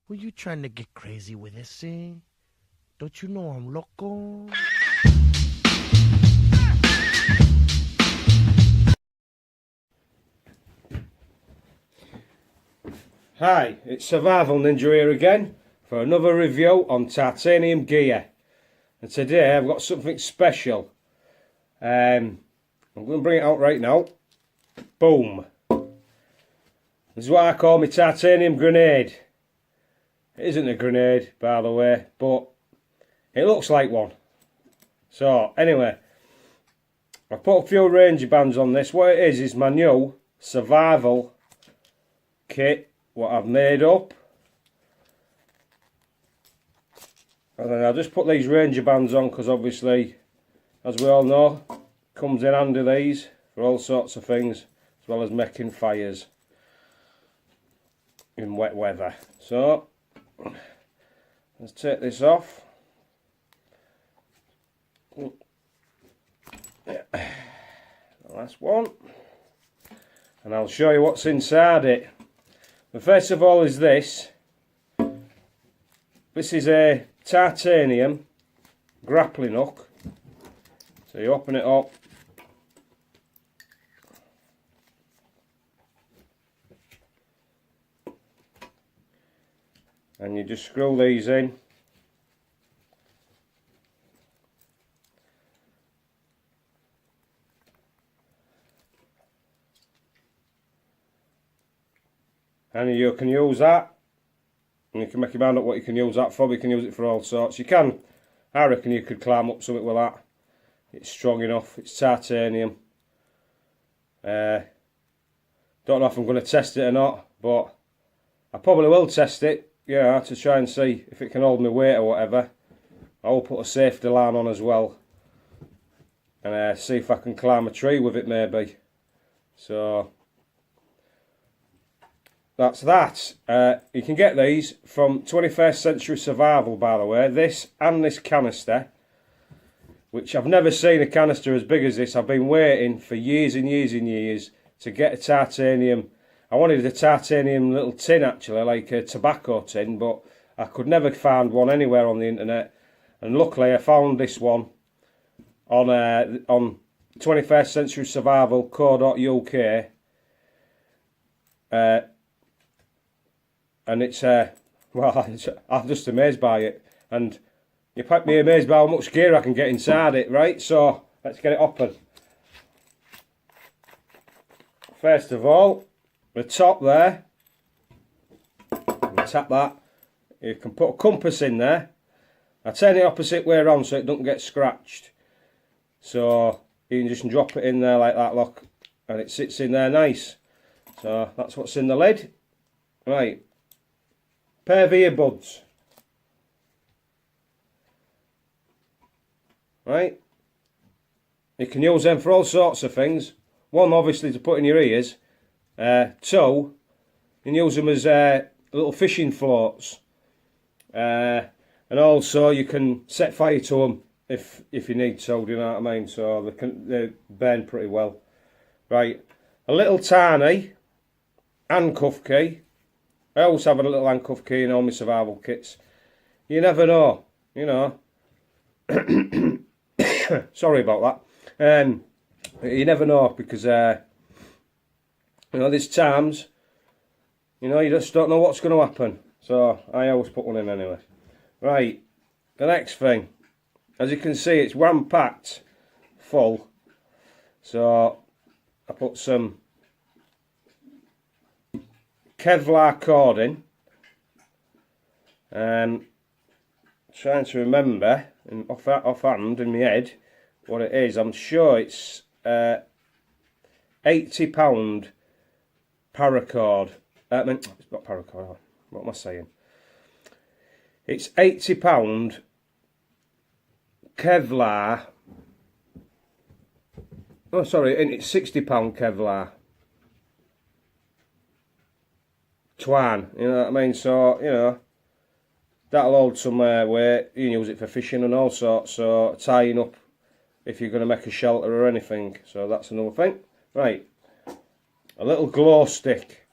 Were you trying to get crazy with this, eh? Don't you know I'm loco? Hi, it's Survival Ninja here again for another review on titanium gear. And today I've got something special. I'm going to bring it out right now. Boom. This is what I call my titanium grenade. It isn't a grenade, by the way, but it looks like one. So, anyway, I've put a few ranger bands on this. What it is my new survival kit, what I've made up. And then I'll just put these ranger bands on because obviously, as we all know, comes in handy these for all sorts of things, as well as making fires in wet weather. So, let's take this off. The last one. And I'll show you what's inside it. But first of all is this. This is a titanium grappling hook. So you open it up. And you just screw these in. And you can use that. And you can make your mind up what you can use that for. You can use it for all sorts. You can, I reckon you could climb up something with that. It's strong enough. It's titanium. Don't know if I'm going to test it or not, but I probably will test it. Yeah, to try and see if it can hold my weight or whatever. I will put a safety line on as well. And see if I can climb a tree with it maybe. So that's that. You can get these from 21st Century Survival, by the way. This and this canister, which I've never seen a canister as big as this. I've been waiting for years and years and years to get a titanium. I wanted a titanium little tin actually, like a tobacco tin, but I could never find one anywhere on the internet. And luckily I found this one on 21st Century Survival co.uk. And it's well, I'm just amazed by it, and you might be amazed by how much gear I can get inside it, right? So let's get it open. First of all, the top there, you tap that. You can put a compass in there. I turn it opposite way around so it doesn't get scratched. So you can just drop it in there like that, look, and it sits in there nice. So that's what's in the lid. Right. Pair of earbuds. Right. You can use them for all sorts of things. One, obviously, to put in your ears. Two, you can use them as little fishing floats. And also, you can set fire to them if you need to. Do you know what I mean? So they burn pretty well. Right. A little tiny handcuff key. I always have a little handcuff key in all my survival kits. You never know, you know. Sorry about that. You never know because, you know, there's times, you know, you just don't know what's going to happen. So I always put one in anyway. Right, the next thing. As you can see, it's one packed full. So I put some Kevlar cording. Trying to remember offhand in my head what it is. I'm sure it's £80 paracord. It's not paracord. What am I saying? It's £80 Kevlar. Oh, sorry, and it's £60 Kevlar. Twine, you know what I mean? So, you know, that'll hold some weight. You can use it for fishing and all sorts. So, tying up if you're going to make a shelter or anything. So, that's another thing. Right, a little glow stick.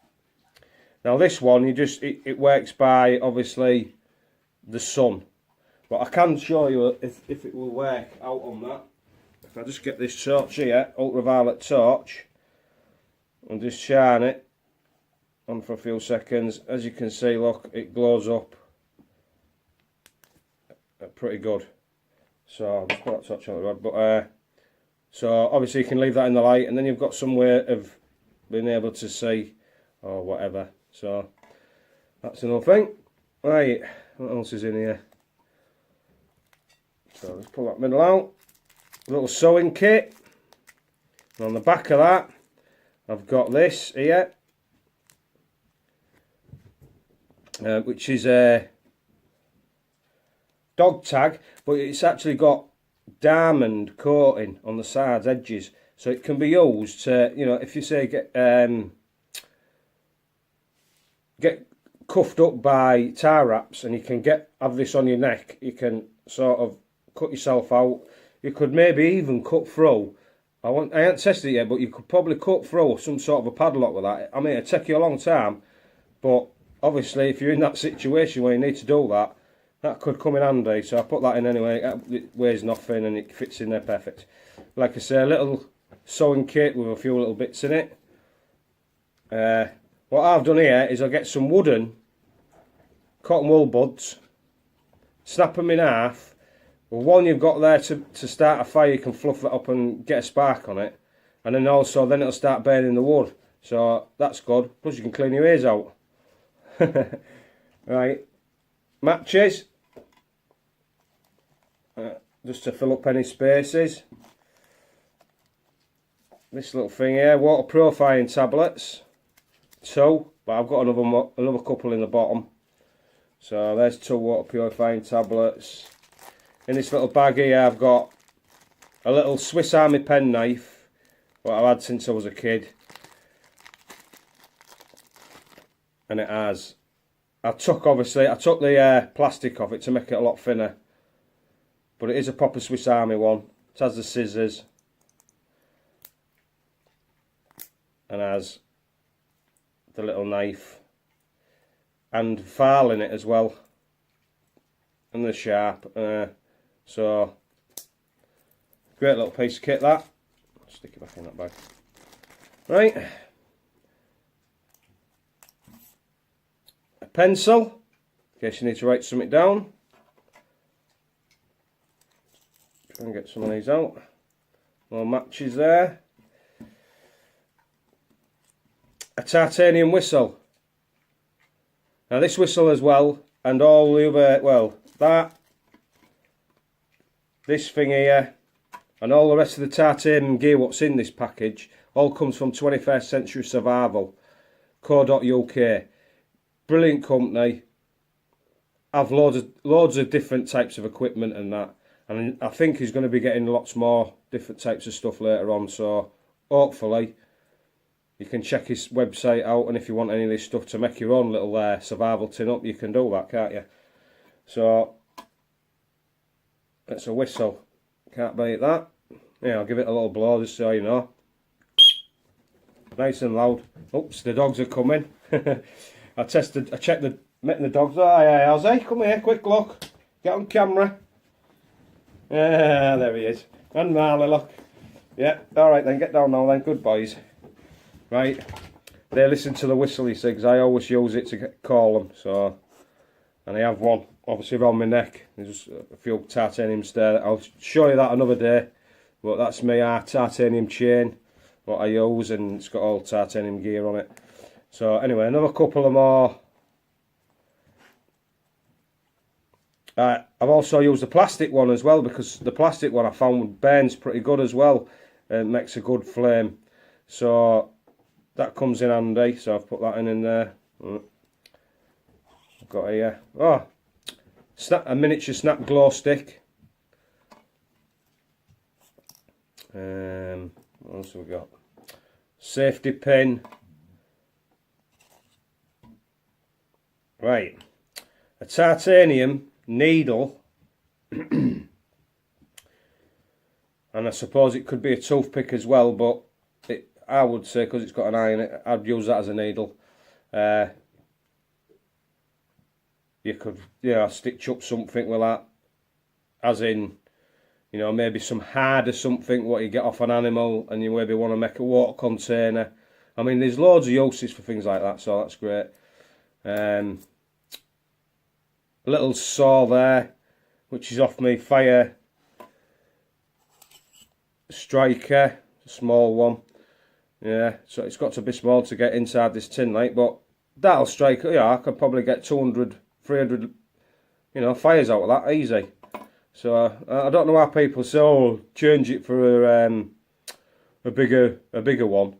Now this one, it works by obviously the sun, but I can show you if it will work out on that. If I just get this torch here, ultraviolet torch, and just shine it on for a few seconds, as you can see, look, it glows up pretty good. So I'll just put that torch on the rod, but so obviously you can leave that in the light, and then you've got some way of being able to see or whatever. So that's another thing. Right, what else is in here? So let's pull that middle out. A little sewing kit. And on the back of that, I've got this here, which is a dog tag, but it's actually got diamond coating on the sides, edges, so it can be used to, you know, if you say get cuffed up by tie wraps, and you can have this on your neck, you can sort of cut yourself out. You could maybe even cut through. I haven't tested it yet, but you could probably cut through some sort of a padlock with that. I mean, it'd take you a long time, but obviously if you're in that situation where you need to do that, that could come in handy. So I put that in anyway. It weighs nothing and it fits in there perfect. Like I say, a little sewing kit with a few little bits in it. What I've done here is I get some wooden cotton wool buds, snap them in half. Well, one you've got there to start a fire, you can fluff that up and get a spark on it, and then also then it'll start burning the wood, so that's good. Plus you can clean your ears out. Right, matches, just to fill up any spaces. This little thing here, water profiling tablets, 2, but I've got another couple in the bottom. So there's 2 water purifying tablets. In this little bag here I've got a little Swiss Army penknife, what I've had since I was a kid. And it has, I took the plastic off it to make it a lot thinner. But it is a proper Swiss Army one. It has the scissors. And has the little knife. And file in it as well. And the sharp. So, great little piece of kit that. Stick it back in that bag. Right. A pencil, in case you need to write something down. Try and get some of these out. More matches there. A titanium whistle. Now this whistle as well, and all the other, well, this thing here, and all the rest of the titanium gear what's in this package, all comes from 21st Century Survival, co.uk. Brilliant company. Have loads of different types of equipment and that. And I think he's going to be getting lots more different types of stuff later on, so hopefully you can check his website out, and if you want any of this stuff to make your own little survival tin up, you can do that, can't you? So it's a whistle, can't beat that. Yeah, I'll give it a little blow just so you know. Nice and loud. Oops, the dogs are coming. I checked met the dogs. Oh, yeah, Ozzy, come here, quick look. Get on camera. Yeah, there he is. And Marley, look. Yeah, alright then, get down now then, good boys. Right, they listen to the whistle, you see, because I always use it to call them, so. And I have one, obviously around my neck. There's a few titaniums there. I'll show you that another day. But that's my titanium chain, what I use, and it's got all titanium gear on it. So anyway, another couple of more. I've also used the plastic one as well, because the plastic one I found burns pretty good as well. It makes a good flame. So that comes in handy, so I've put that in there. I've got here, a miniature snap glow stick. What else have we got? Safety pin. Right, a titanium needle, and I suppose it could be a toothpick as well, but I would say, because it's got an eye in it, I'd use that as a needle. you could, stitch up something with that, as in, maybe some hard or something what you get off an animal, and you maybe want to make a water container. I mean, there's loads of uses for things like that, so that's great. A little saw there, which is off me fire striker, a small one. Yeah, so it's got to be small to get inside this tin, like, but that'll strike. I could probably get 200, 300, fires out of that easy. So I don't know why people say, "Oh, change it for a bigger one."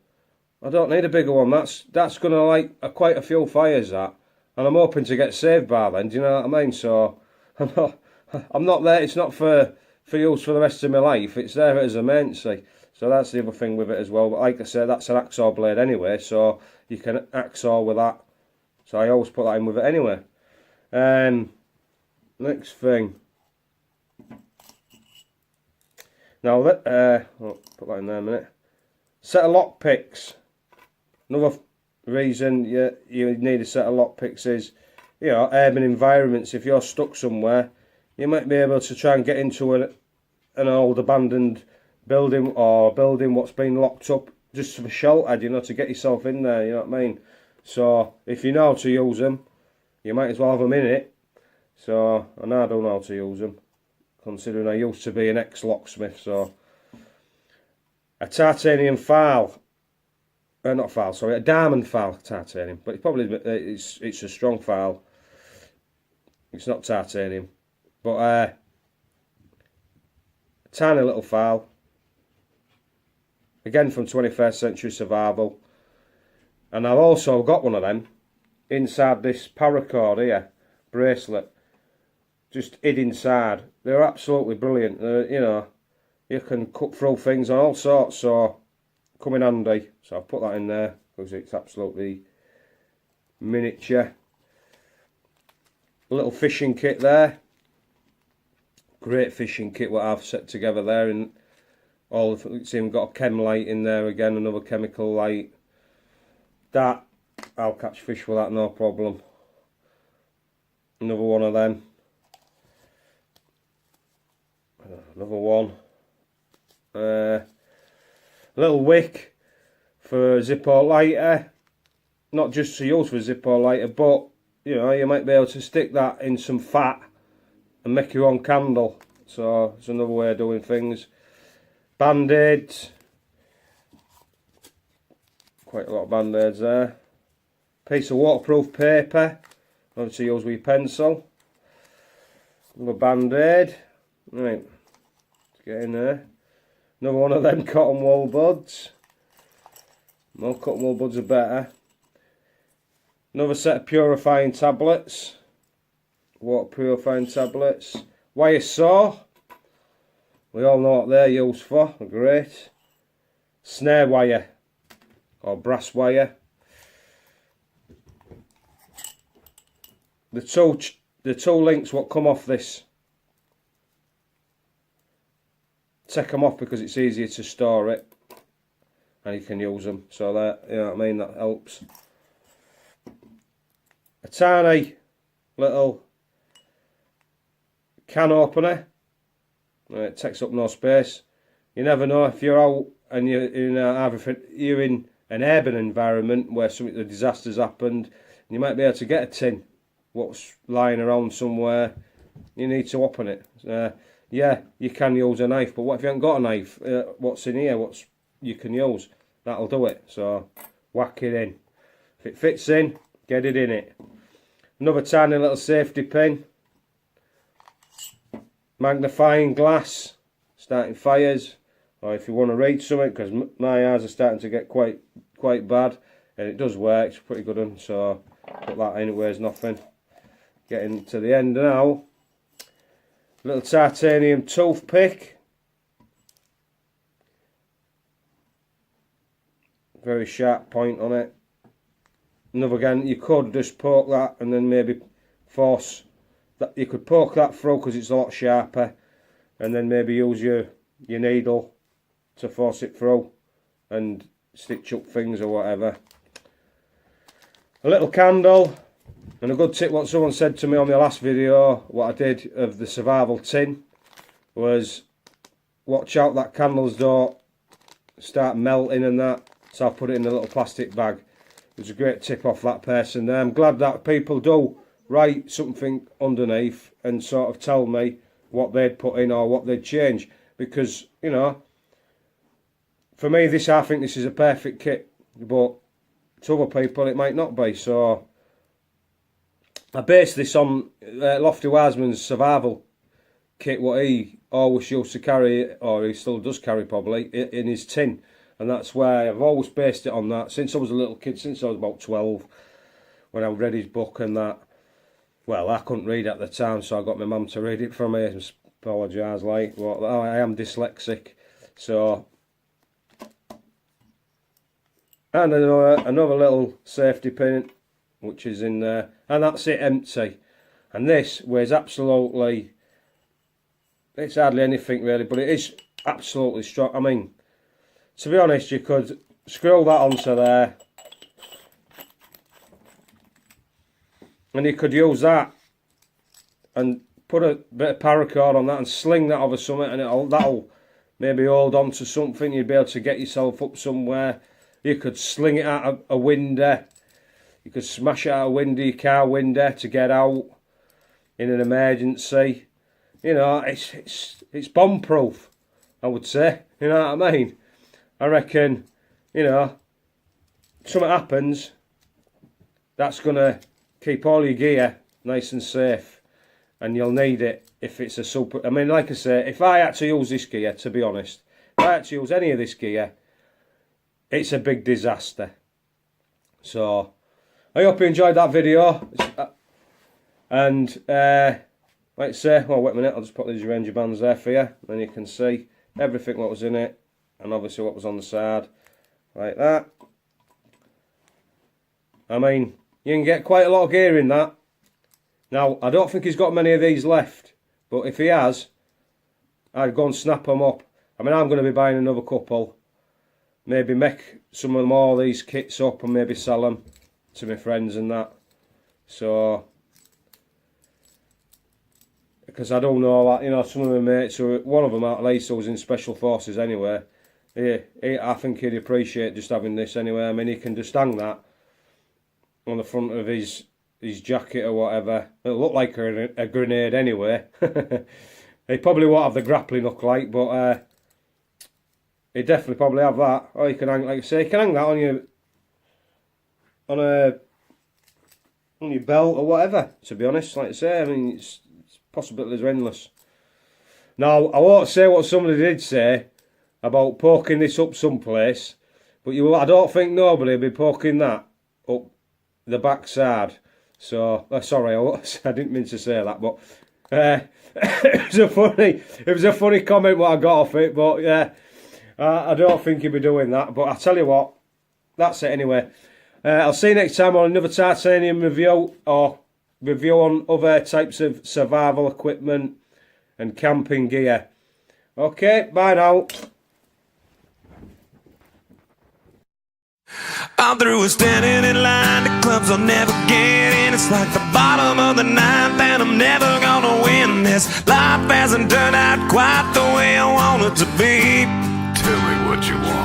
I don't need a bigger one. That's gonna like quite a few fires, that, and I'm hoping to get saved by then. Do you know what I mean? So I'm not there. It's not for use for the rest of my life. It's there as a maintenance. So that's the other thing with it as well. But like I said, that's an hacksaw blade anyway, so you can hacksaw with that. So I always put that in with it anyway. Next thing. Now I'll put that in there a minute. Set of lock picks. Another reason you need a set of lock picks is, urban environments. If you're stuck somewhere, you might be able to try and get into an old abandoned building, or building what's been locked up just for shelter, to get yourself in there, you know what I mean? So if you know how to use them, you might as well have them in it. So, and I don't know how to use them, considering I used to be an ex-locksmith. So a titanium file, not file, sorry, a diamond file titanium, but it's a strong file. It's not titanium, but a tiny little file, again from 21st Century Survival. And I've also got one of them inside this paracord here, bracelet, just hid inside. They're absolutely brilliant. You can cut through things and all sorts, so come in handy. So I've put that in there because it's absolutely miniature. A little fishing kit there. Great fishing kit what I've set together there, and it's even got a chem light in there again, another chemical light. That I'll catch fish with that, no problem. Another one of them. Another one. Little wick for a Zippo lighter. Not just to use for a Zippo lighter, but you might be able to stick that in some fat and make your own candle. So it's another way of doing things. Band-aids. Quite a lot of band-aids there. Piece of waterproof paper. Obviously use with your pencil. Another band-aid. Right. Let's get in there. Another one of them cotton wool buds. More cotton wool buds are better. Another set of purifying tablets. Water purifying tablets. Wire saw. We all know what they're used for. They're great. Snare wire. Or brass wire. The two links what come off this. Take them off because it's easier to store it. And you can use them. So that, you know what I mean, that helps. A tiny little can opener. It takes up no space. You never know if you're out and you're in an urban environment where the disaster's happened, you might be able to get a tin what's lying around somewhere. You need to open it. Yeah, you can use a knife, but what if you haven't got a knife? What's in here? What's you can use? That'll do it. So whack it in. If it fits in, get it in it. Another tiny little safety pin. Magnifying glass. Starting fires. Or if you want to read something, because my eyes are starting to get quite bad, and it does work. It's pretty good one. So put that in. It weighs nothing. Getting to the end now. Little titanium toothpick. Very sharp point on it. Another again, you could just poke that and then maybe force that. You could poke that through because it's a lot sharper, and then maybe use your needle to force it through and stitch up things or whatever. A little candle. And a good tip what someone said to me on the last video, what I did of the survival tin, was watch out that candles don't start melting and that. So I put it in a little plastic bag. It was a great tip off that person there. I'm glad that people do write something underneath and sort of tell me what they'd put in or what they'd change. Because, you know, for me, I think this is a perfect kit. But to other people, it might not be. So I based this on Lofty Wiseman's survival kit, what he always used to carry, or he still does carry probably, in his tin. And that's why I've always based it on that since I was a little kid, since I was about 12, when I read his book and that. Well, I couldn't read at the time, so I got my mum to read it for me. I apologise, like, but I am dyslexic. So, and another little safety pin, which is in there, and that's it, empty. And this weighs absolutely, it's hardly anything really, but it is absolutely strong. I mean, to be honest, you could screw that onto there, and you could use that and put a bit of paracord on that and sling that over something, and that'll maybe hold on to something. You'd be able to get yourself up somewhere. You could sling it out of a window. You could smash it out a window, your car window, to get out in an emergency. You know, it's bomb proof, I would say. You know what I mean? I reckon, you know, something happens, that's going to keep all your gear nice and safe. And you'll need it if it's a super... I mean, like I say, if I had to use this gear, to be honest, if I had to use any of this gear, it's a big disaster. So, I hope you enjoyed that video. And, like I say, well, wait a minute, I'll just put these Ranger bands there for you. Then you can see everything what was in it. And obviously what was on the side. Like that. I mean, you can get quite a lot of gear in that. Now, I don't think he's got many of these left. But if he has, I'd go and snap them up. I mean, I'm going to be buying another couple. Maybe make some of them, all these kits up, and maybe sell them to my friends and that. So, because I don't know that, you know, some of my mates, one of them at least who was in Special Forces anyway, I think he'd appreciate just having this anyway. I mean, he can just hang that on the front of his jacket or whatever. It'll look like a grenade anyway. He probably won't have the grappling hook like, but he'd definitely probably have that. Or you can hang, like I say, you can hang that on your belt or whatever, to be honest. Like I say, I mean, possibilities are endless. Now, I won't say what somebody did say about poking this up someplace, but I don't think nobody will be poking that up the backside. So, sorry, I didn't mean to say that, but it was a funny comment what I got off it, but yeah, I don't think he'll be doing that. But I tell you what, that's it anyway. I'll see you next time on another titanium review, or review on other types of survival equipment and camping gear. Okay, bye now. I'm through with standing in line, the clubs I'll never get in. It's like the bottom of the ninth and I'm never gonna win this. Life hasn't turned out quite the way I want it to be. Tell me what you want.